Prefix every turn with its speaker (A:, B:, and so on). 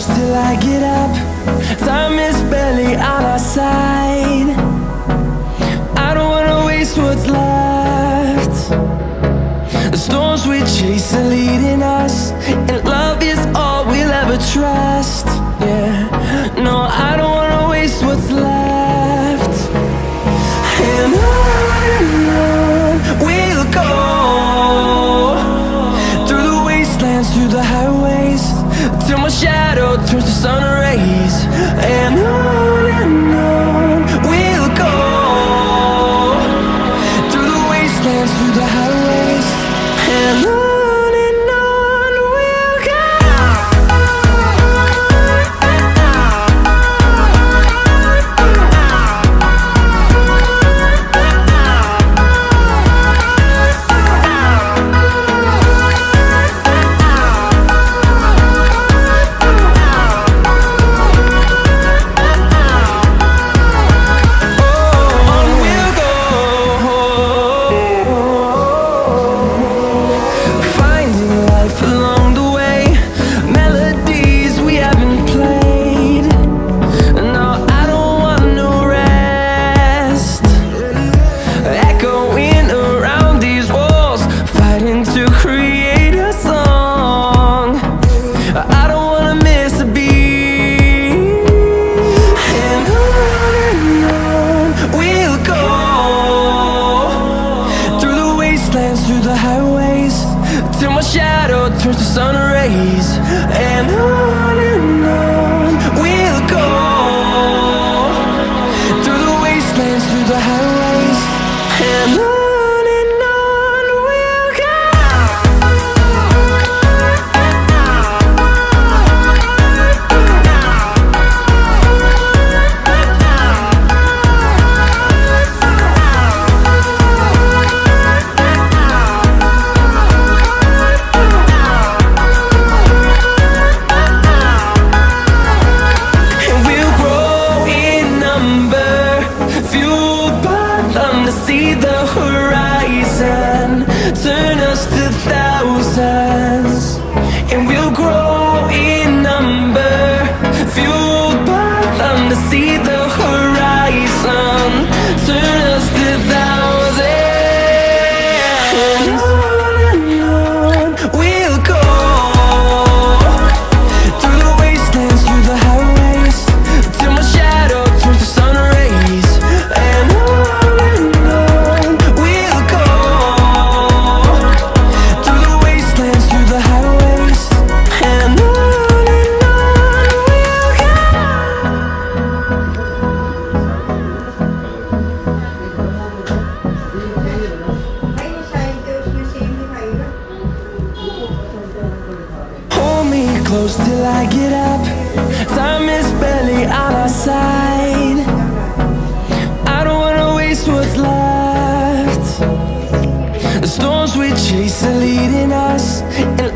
A: close till I get up. Time is barely on our side. I don't wanna waste what's left. The storms we chase are leading us, and love is all we'll ever trust. Yeah, no, I don't wanna waste what's left. And on we'll go, through the wastelands, through the highways, till my shadow turns to sun rays. And on we'll go, through the wastelands, through the highways, and on we'll go. Through the highways, till my shadow turns to sun rays. And on we'll go, through the wastelands, through the highways, and on we'll go. See the horizon turn us to thousands, and we'll grow in number, fueled by them to see the horizon turn us to thousands. And on we'll go, through the wastelands, through the highways, till my shadow turns to sun rays. And close till I get up. Time is barely on our side. I don't wanna waste what's left. The storms we chase are leading us, and